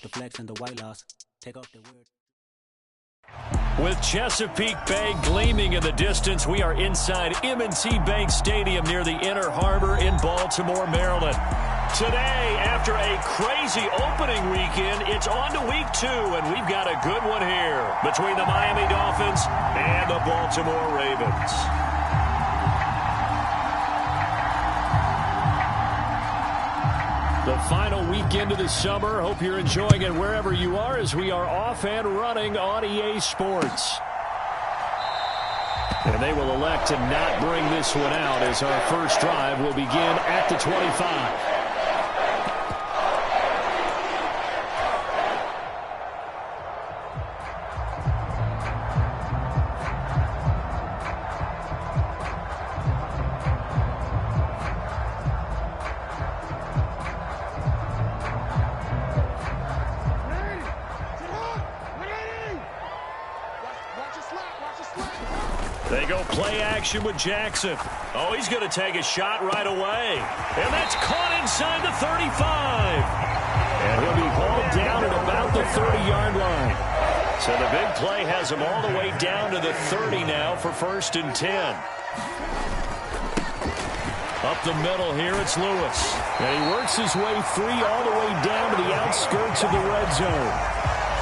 The flex and the white loss. Take off the weird. With Chesapeake Bay gleaming in the distance, we are inside M&T Bank Stadium near the Inner Harbor in Baltimore, Maryland. Today, after a crazy opening weekend, it's on to week 2, and we've got a good one here between the Miami Dolphins and the Baltimore Ravens. The final weekend of the summer. Hope you're enjoying it wherever you are as we are off and running on EA Sports. And they will elect to not bring this one out as our first drive will begin at the 25. They go play action with Jackson. Oh, he's going to take a shot right away. And that's caught inside the 35. And he'll be hauled down at about the 30-yard line. So the big play has him all the way down to the 30 now for 1st and 10. Up the middle here, it's Lewis. And he works his way free all the way down to the outskirts of the red zone.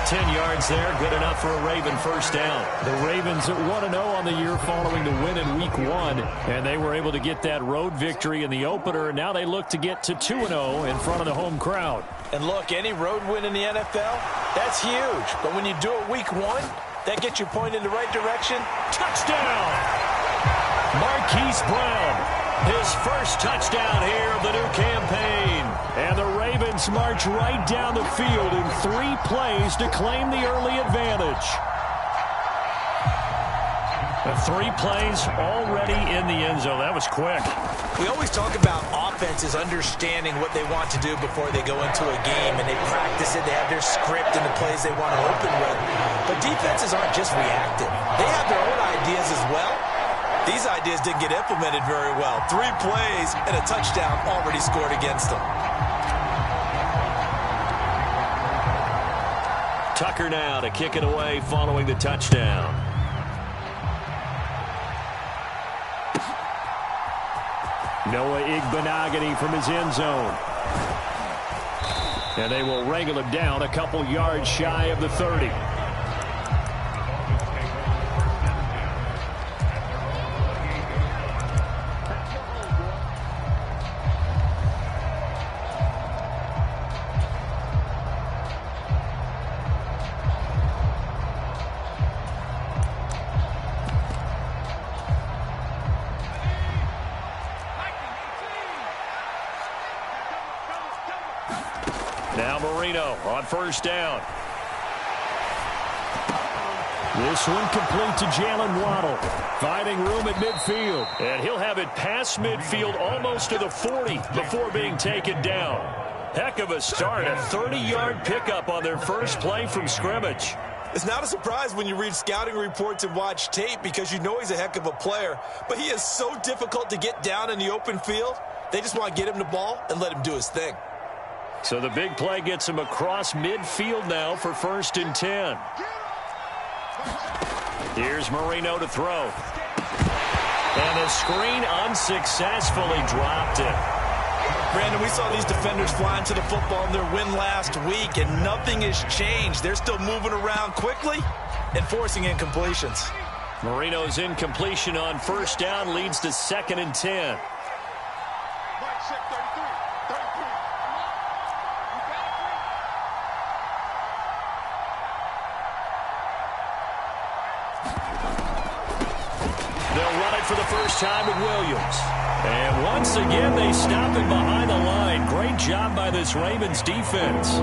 10 yards there, good enough for a Raven first down. The Ravens at 1-0 on the year following the win in Week 1, and they were able to get that road victory in the opener, and now they look to get to 2-0 in front of the home crowd. And look, any road win in the NFL, that's huge. But when you do it Week 1, that gets you pointed in the right direction. Touchdown! Marquise Brown, his first touchdown here of the new campaign. And the Ravens march right down the field in 3 plays to claim the early advantage. The 3 plays already in the end zone. That was quick. We always talk about offenses understanding what they want to do before they go into a game, and they practice it. They have their script and the plays they want to open with. But defenses aren't just reactive. They have their own ideas as well. These ideas didn't get implemented very well. 3 plays and a touchdown already scored against them. Tucker now to kick it away following the touchdown. Noah Igbenogany from his end zone. And they will wrangle him down a couple yards shy of the 30. Now Marino on first down. This one complete to Jalen Waddle. Finding room at midfield. And he'll have it past midfield almost to the 40 before being taken down. Heck of a start. A 30-yard pickup on their first play from scrimmage. It's not a surprise when you read scouting reports and watch tape because you know he's a heck of a player. But he is so difficult to get down in the open field. They just want to get him the ball and let him do his thing. So the big play gets him across midfield now for 1st and 10. Here's Marino to throw. And the screen unsuccessfully dropped it. Brandon, we saw these defenders flying to the football in their win last week, and nothing has changed. They're still moving around quickly and forcing incompletions. Marino's incompletion on first down leads to 2nd and 10. They'll run it for the first time with Williams. And once again, they stop him behind the line. Great job by this Ravens defense.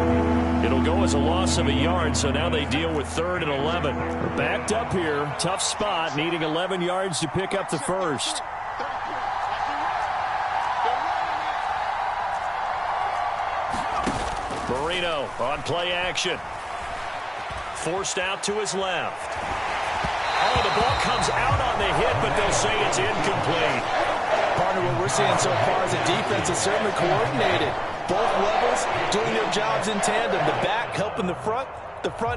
It'll go as a loss of a yard, so now they deal with 3rd and 11. They're backed up here. Tough spot, needing 11 yards to pick up the first. Marino on play action. Forced out to his left. Oh, the ball comes out on the hit, but they'll say it's incomplete. Partner, what we're seeing so far is the defense is certainly coordinated. Both levels doing their jobs in tandem. The back helping the front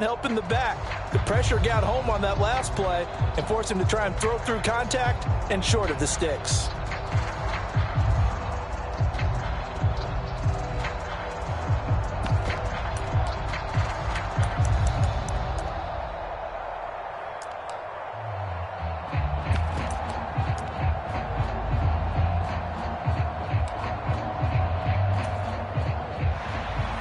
helping the back. The pressure got home on that last play and forced him to try and throw through contact and short of the sticks.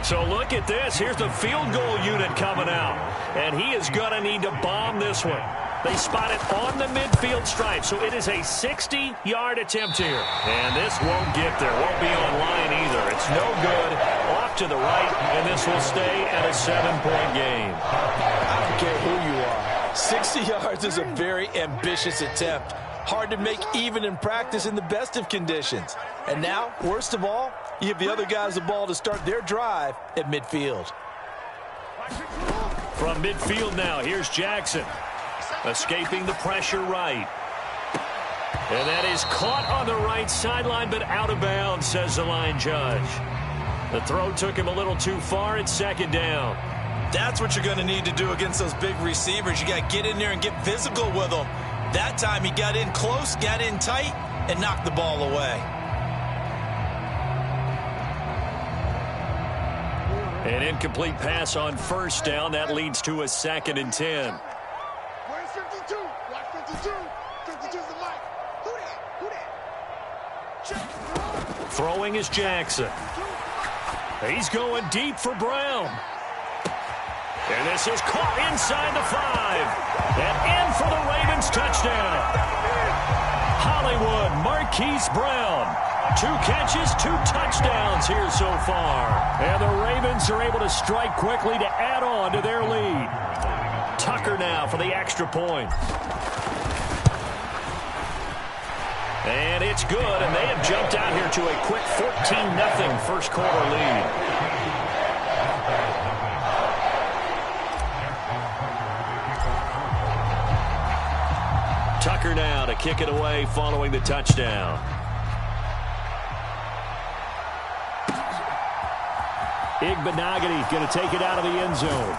So look at this. Here's the field goal unit coming out. And he is going to need to bomb this one. They spot it on the midfield stripe. So it is a 60-yard attempt here. And this won't get there. Won't be on line either. It's no good. Off to the right. And this will stay at a 7-point game. I don't care who you are. 60 yards is a very ambitious attempt. Hard to make even in practice in the best of conditions. And now, worst of all, you give the other guys the ball to start their drive at midfield. From midfield now, here's Jackson. Escaping the pressure right. And that is caught on the right sideline, but out of bounds, says the line judge. The throw took him a little too far. It's second down. That's what you're going to need to do against those big receivers. You got to get in there and get physical with them. That time he got in close, got in tight, and knocked the ball away. An incomplete pass on first down. That leads to a 2nd and 10. Where's 52? Watch 52. 52's the mic. Who that? Throwing is Jackson. He's going deep for Brown. And this is caught inside the 5. And in for the Ravens touchdown. Hollywood Marquise Brown. 2 catches, 2 touchdowns here so far. And the Ravens are able to strike quickly to add on to their lead. Tucker now for the extra point. And it's good, and they have jumped out here to a quick 14-0 first quarter lead. Tucker now to kick it away following the touchdown. Igbenogany going to take it out of the end zone.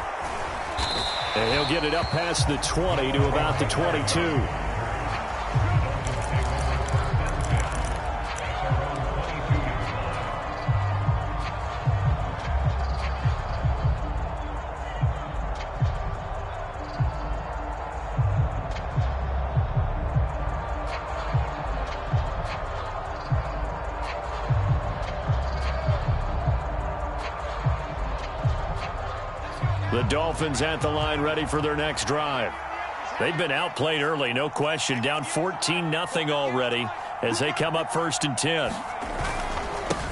And he'll get it up past the 20 to about the 22. The Dolphins at the line ready for their next drive. They've been outplayed early, no question. Down 14-0 already as they come up 1st and 10.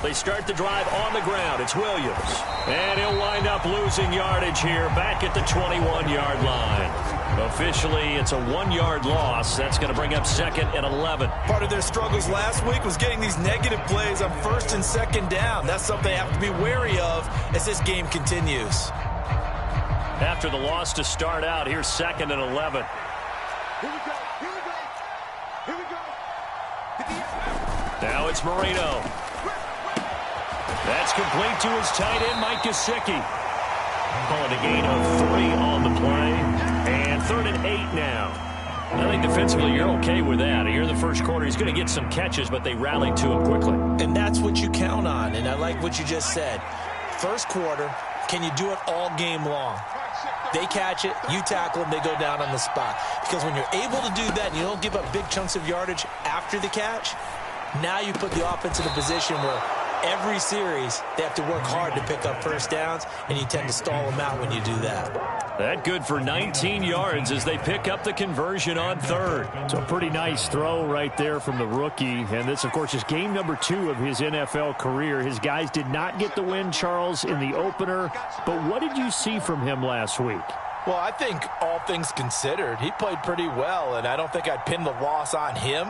They start the drive on the ground. It's Williams. And he'll wind up losing yardage here back at the 21-yard line. Officially, it's a 1-yard loss. That's going to bring up 2nd and 11. Part of their struggles last week was getting these negative plays on 1st and 2nd down. That's something they have to be wary of as this game continues. After the loss to start out, here's 2nd and 11. Here we go. Here we go. Here we go. Now it's Marino. That's complete to his tight end, Mike Gesicki. Calling a gain of 3 on the play. And 3rd and 8 now. I think defensively you're okay with that. Here in the first quarter, he's going to get some catches, but they rallied to him quickly. And that's what you count on, and I like what you just said. First quarter, can you do it all game long? They catch it, you tackle them, they go down on the spot. Because when you're able to do that and you don't give up big chunks of yardage after the catch, now you put the offense in a position where every series they have to work hard to pick up first downs, and you tend to stall them out when you do that. That good for 19 yards as they pick up the conversion on 3rd. So a pretty nice throw right there from the rookie. And this, of course, is game number 2 of his NFL career. His guys did not get the win, Charles, in the opener. But what did you see from him last week? Well, I think all things considered, he played pretty well, and I don't think I'd pin the loss on him.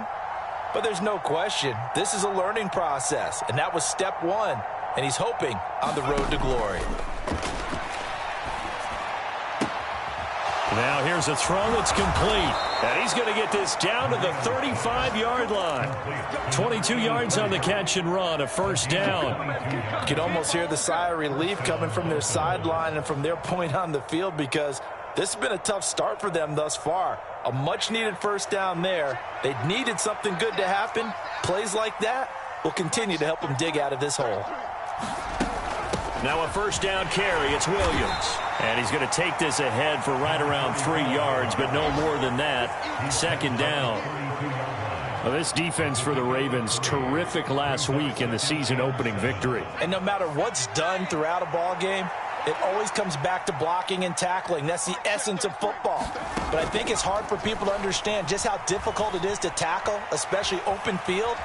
But there's no question, this is a learning process, and that was step 1, and he's hoping on the road to glory. Now here's a throw that's complete. And he's going to get this down to the 35-yard line. 22 yards on the catch and run, a first down. You can almost hear the sigh of relief coming from their sideline and from their point on the field, because this has been a tough start for them thus far. A much-needed first down there. They needed something good to happen. Plays like that will continue to help them dig out of this hole. Now a first down carry. It's Williams. And he's going to take this ahead for right around 3 yards, but no more than that. Second down. Well, this defense for the Ravens, terrific last week in the season-opening victory. And no matter what's done throughout a ball game, it always comes back to blocking and tackling. That's the essence of football. But I think it's hard for people to understand just how difficult it is to tackle, especially open field.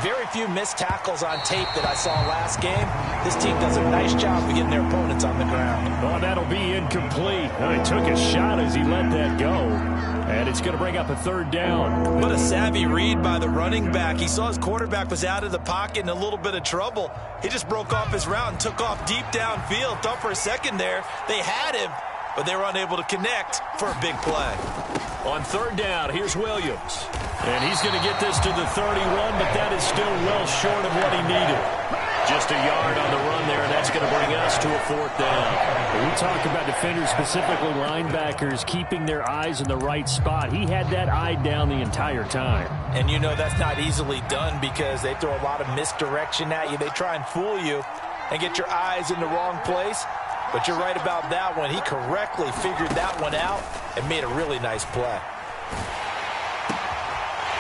Very few missed tackles on tape that I saw last game. This team does a nice job of getting their opponents on the ground. Oh, that'll be incomplete. He took a shot as he let that go. And it's going to bring up a third down. What a savvy read by the running back. He saw his quarterback was out of the pocket in a little bit of trouble. He just broke off his route and took off deep downfield. Thought for a second there they had him, but they were unable to connect for a big play. On third down, here's Williams. And he's going to get this to the 31, but that is still well short of what he needed. Just a yard on the run there, and that's going to bring us to a fourth down. We talk about defenders, specifically linebackers, keeping their eyes in the right spot. He had that eye down the entire time. And you know that's not easily done because they throw a lot of misdirection at you. They try and fool you and get your eyes in the wrong place. But you're right about that one. He correctly figured that one out and made a really nice play.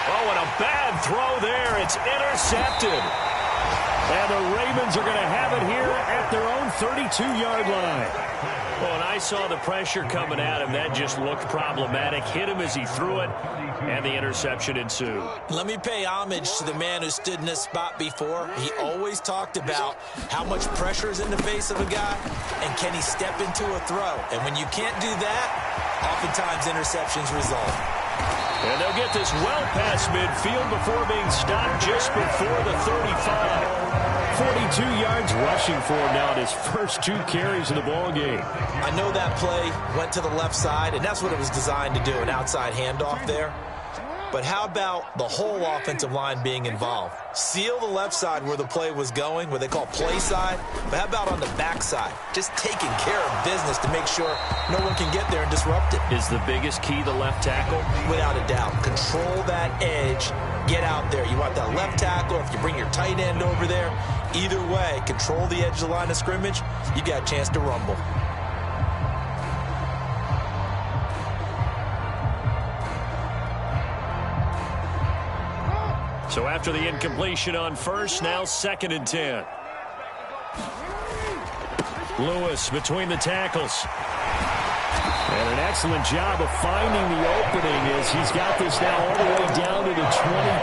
Oh, and a bad throw there. It's intercepted. And the Ravens are going to have it here at their own 32-yard line. Well, and I saw the pressure coming at him. That just looked problematic. Hit him as he threw it, and the interception ensued. Let me pay homage to the man who stood in this spot before. He always talked about how much pressure is in the face of a guy, and can he step into a throw. And when you can't do that, oftentimes interceptions result. And they'll get this well past midfield before being stopped just before the 35. 42 yards rushing for him now in his first 2 carries of the ball game. I know that play went to the left side, and that's what it was designed to do, an outside handoff there. But how about the whole offensive line being involved? Seal the left side where the play was going, what they call play side. But how about on the back side? Just taking care of business to make sure no one can get there and disrupt it. Is the biggest key the left tackle? Without a doubt. Control that edge. Get out there. You want that left tackle. If you bring your tight end over there, either way, control the edge of the line of scrimmage. You got a chance to rumble. So after the incompletion on first, now 2nd and 10. Lewis between the tackles. And an excellent job of finding the opening as he's got this now all the way down to the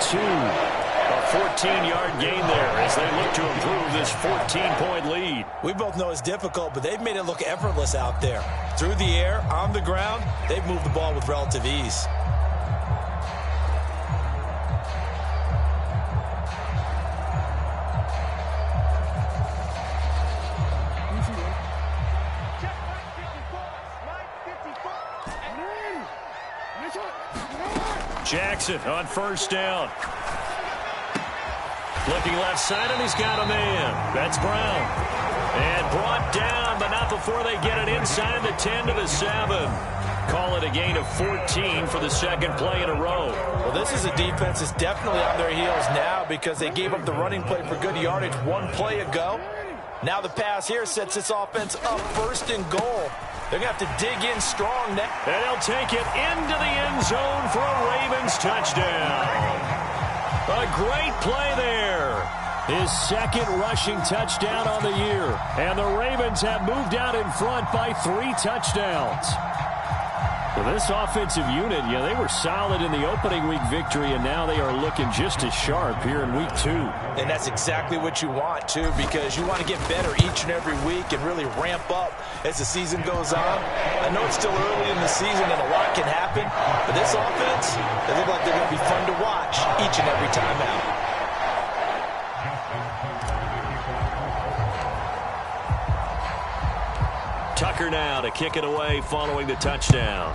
22. A 14-yard gain there as they look to improve this 14-point lead. We both know it's difficult, but they've made it look effortless out there. Through the air, on the ground, they've moved the ball with relative ease. Jackson on first down. Looking left side, and he's got a man. That's Brown. And brought down, but not before they get it inside the 10 to the 7. Call it a gain of 14 for the 2nd play in a row. Well, this is a defense that's definitely on their heels now because they gave up the running play for good yardage 1 play ago. Now the pass here sets this offense up 1st and goal. They're going to have to dig in strong now. And they'll take it into the end zone for a Ravens touchdown. A great play there. His 2nd rushing touchdown on the year. And the Ravens have moved out in front by 3 touchdowns. Well, this offensive unit, they were solid in the opening week victory, and now they are looking just as sharp here in week 2. And that's exactly what you want, too, because you want to get better each and every week and really ramp up as the season goes on. I know it's still early in the season and a lot can happen, but this offense, they look like they're going to be fun to watch each and every time out. Tucker now to kick it away following the touchdown.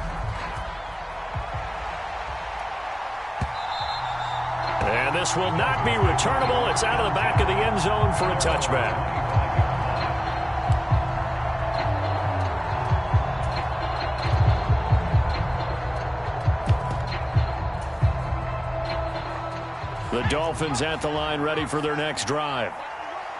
And this will not be returnable. It's out of the back of the end zone for a touchback. The Dolphins at the line ready for their next drive.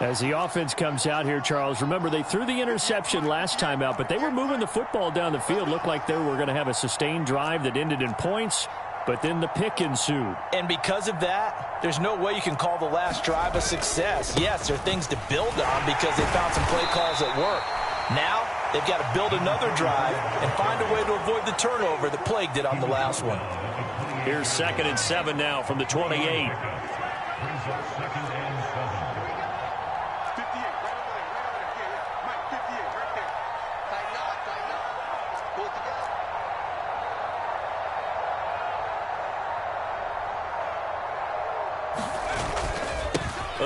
As the offense comes out here, Charles, remember they threw the interception last time out, but they were moving the football down the field. Looked like they were going to have a sustained drive that ended in points, but then the pick ensued. And because of that, there's no way you can call the last drive a success. Yes, there are things to build on because they found some play calls that work. Now, they've got to build another drive and find a way to avoid the turnover that plagued it on the last one. Here's 2nd and 7 now from the 28. 58, right over there, yeah. Mike, 58, right there. Tighten up. Pull it together.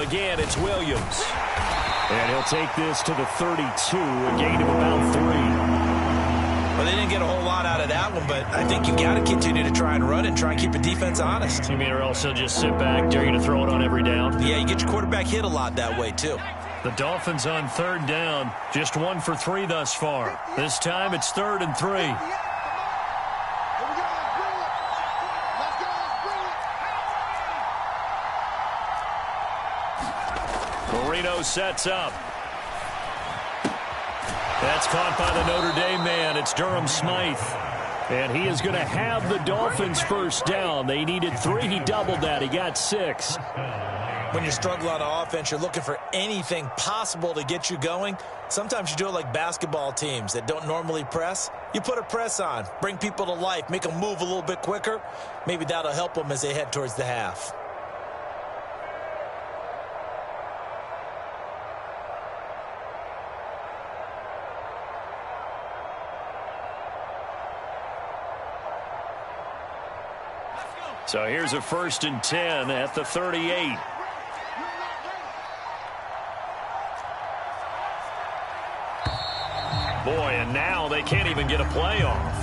Again, it's Williams. And he'll take this to the 32, a gain of about 3. Well, they didn't get a whole lot out of that one, but I think you got to continue to try and run and try and keep the defense honest. You mean or else he'll just sit back, dare you to throw it on every down? Yeah, you get your quarterback hit a lot that way, too. The Dolphins on 3rd down, just 1 for 3 thus far. This time it's 3rd and 3. Here we go, let's bring it. Marino sets up. That's caught by the Notre Dame man. It's Durham Smythe. And he is going to have the Dolphins first down. They needed 3. He doubled that. He got 6. When you struggle on offense, you're looking for anything possible to get you going. Sometimes you do it like basketball teams that don't normally press. You put a press on, bring people to life, make them move a little bit quicker. Maybe that'll help them as they head towards the half. So here's a 1st and 10 at the 38. Boy, and now they can't even get a play off.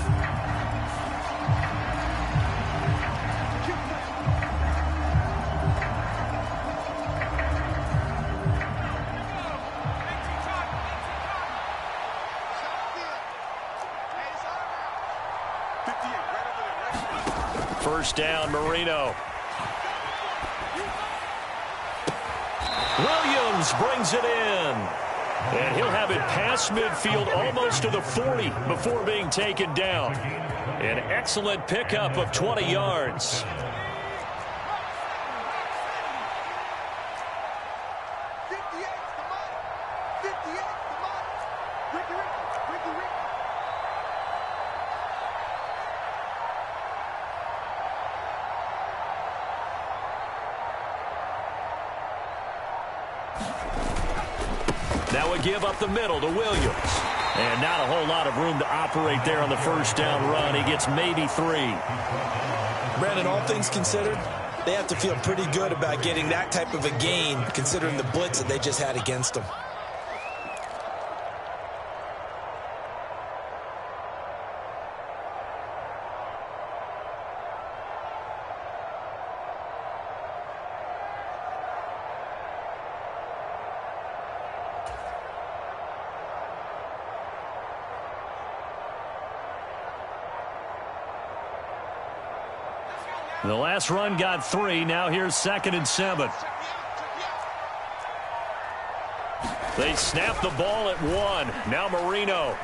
First down, Marino. Williams brings it in. And he'll have it past midfield almost to the 40 before being taken down. An excellent pickup of 20 yards. Now we give up the middle to Williams. And not a whole lot of room to operate there on the first down run. He gets maybe 3. Brandon, all things considered, they have to feel pretty good about getting that type of a gain considering the blitz that they just had against them. The last run got 3. Now here's 2nd and 7. They snap the ball at 1. Now Marino.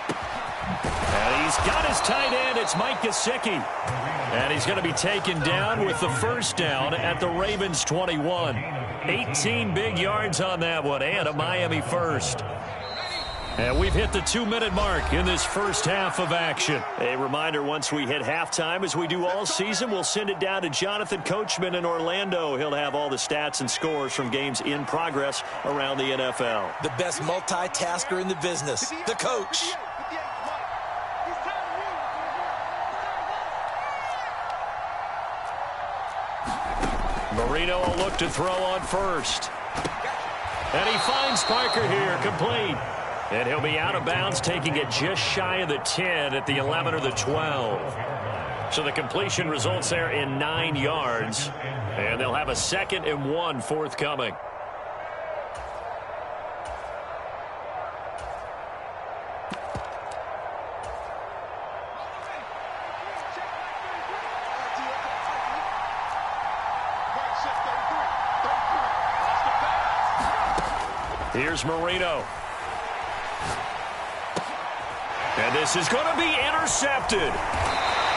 And he's got his tight end. It's Mike Gesicki. And he's going to be taken down with the first down at the Ravens 21. 18 big yards on that one and a Miami first. And we've hit the 2-minute mark in this first half of action. A reminder, once we hit halftime, as we do all season, we'll send it down to Jonathan Coachman in Orlando. He'll have all the stats and scores from games in progress around the NFL. The best multitasker in the business, the coach. Marino will look to throw on first. And he finds Parker here, complete. And he'll be out of bounds, taking it just shy of the 10 at the 11 or the 12. So the completion results there in 9 yards. And they'll have a 2nd and 1 forthcoming. Here's Marino. And this is going to be intercepted.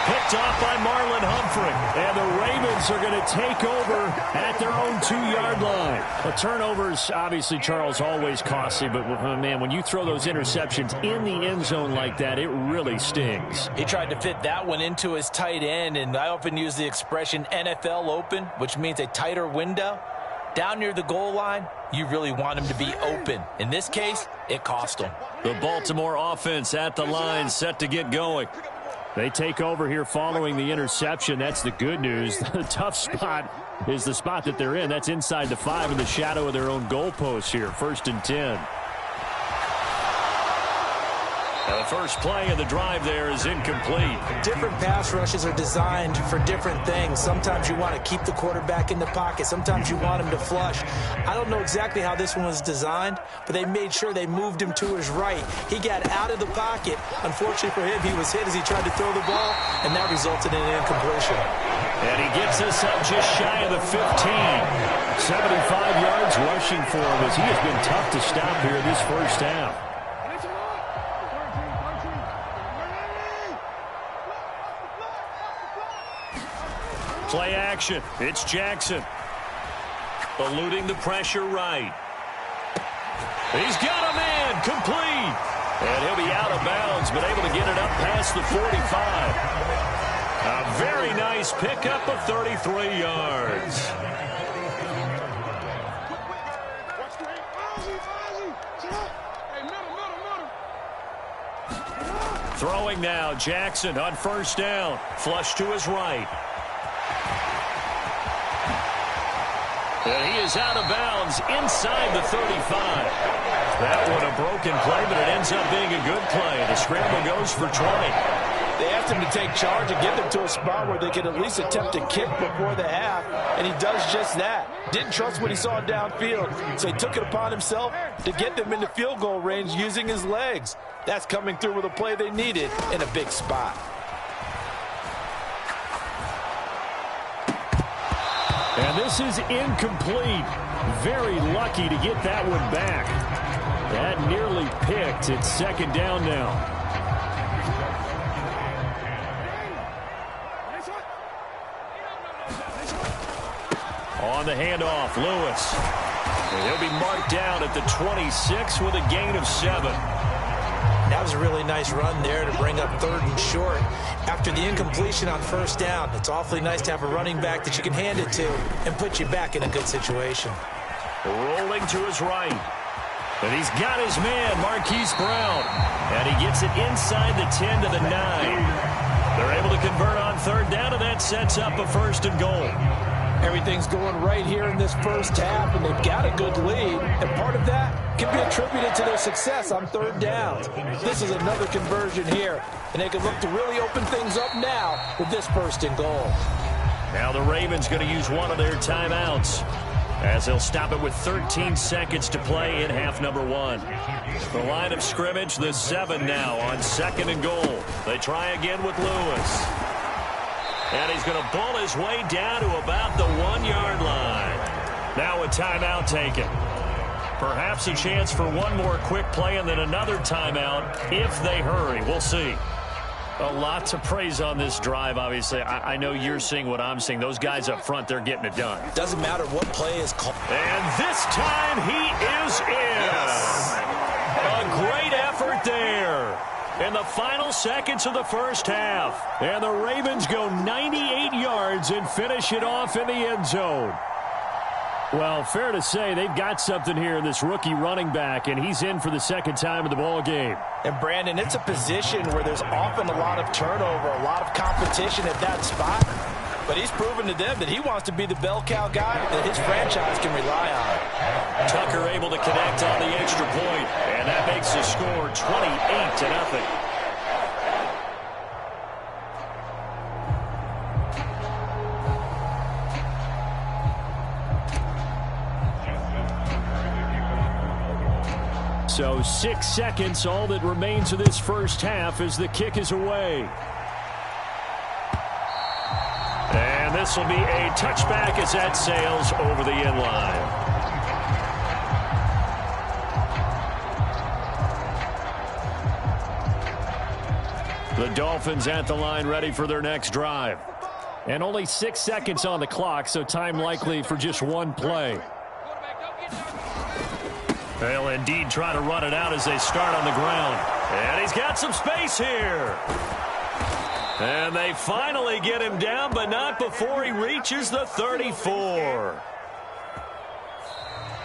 Picked off by Marlon Humphrey. And the Ravens are going to take over at their own 2-yard line. A turnover's obviously, Charles, always costly. But, man, when you throw those interceptions in the end zone like that, it really stings. He tried to fit that one into his tight end. And I often use the expression NFL open, which means a tighter window. Down near the goal line, you really want him to be open. In this case, it cost him. The Baltimore offense at the line, set to get going. They take over here following the interception. That's the good news. The tough spot is the spot that they're in. That's inside the 5 in the shadow of their own goalpost here. 1st and 10. The first play of the drive there is incomplete. Different pass rushes are designed for different things. Sometimes you want to keep the quarterback in the pocket. Sometimes you want him to flush. I don't know exactly how this one was designed, but they made sure they moved him to his right. He got out of the pocket. Unfortunately for him, he was hit as he tried to throw the ball, and that resulted in an incompletion. And he gets us up just shy of the 15. 75 yards rushing for him as he has been tough to stop here this first half. Play action. It's Jackson. Eluding the pressure right. He's got a man. Complete. And he'll be out of bounds, but able to get it up past the 45. A very nice pickup of 33 yards. Throwing now, Jackson on 1st down. Flush to his right. And he is out of bounds inside the 35. That one a broken play, but it ends up being a good play. The scramble goes for 20. They asked him to take charge and get them to a spot where they could at least attempt to kick before the half, and he does just that. Didn't trust what he saw downfield, so he took it upon himself to get them into field goal range using his legs. That's coming through with a play they needed in a big spot. And this is incomplete. Very lucky to get that one back. That nearly picked. It's 2nd down now. On the handoff, Lewis. And he'll be marked down at the 26 with a gain of 7. That was a really nice run there to bring up 3rd and short. After the incompletion on 1st down, it's awfully nice to have a running back that you can hand it to and put you back in a good situation. Rolling to his right. And he's got his man, Marquise Brown. And he gets it inside the 10 to the 9. They're able to convert on 3rd down, and that sets up a 1st and goal. Everything's going right here in this first half, and they've got a good lead. And part of that can be attributed to their success on 3rd downs. This is another conversion here, and they can look to really open things up now with this 1st and goal. Now the Ravens going to use one of their timeouts as they'll stop it with 13 seconds to play in half number 1. The line of scrimmage, the 7 now on 2nd and goal. They try again with Lewis. And he's going to bull his way down to about the 1-yard line. Now a timeout taken. Perhaps a chance for one more quick play and then another timeout if they hurry. We'll see. A lot to praise on this drive, obviously. I know you're seeing what I'm seeing. Those guys up front, they're getting it done. Doesn't matter what play is called. And this time he is in. Yes. A great effort there. In the final seconds of the first half. And the Ravens go 98 yards and finish it off in the end zone. Well, fair to say they've got something here in this rookie running back, and he's in for the 2nd time of the ball game. And, Brandon, it's a position where there's often a lot of turnover, a lot of competition at that spot. But he's proven to them that he wants to be the bell cow guy that his franchise can rely on. Tucker able to connect on the extra point, and that makes the score 28-0. So 6 seconds, all that remains of this first half as the kick is away. And this will be a touchback as that sails over the end line. The Dolphins at the line ready for their next drive. And only 6 seconds on the clock, so time likely for just one play. They'll indeed try to run it out as they start on the ground. And he's got some space here. And they finally get him down, but not before he reaches the 34.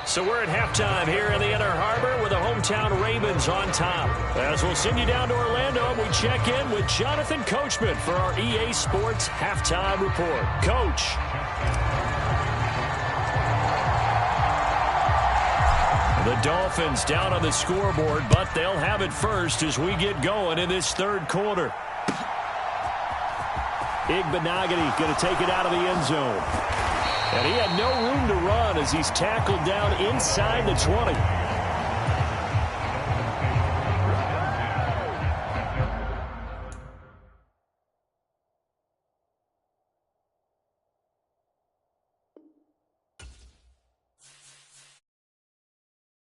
So we're at halftime here in the Inner Harbor with the hometown Ravens on top. As we'll send you down to Orlando, we check in with Jonathan Coachman for our EA Sports Halftime Report. Coach. The Dolphins down on the scoreboard, but they'll have it first as we get going in this third quarter. Igbenogany going to take it out of the end zone. And he had no room to run as he's tackled down inside the 20.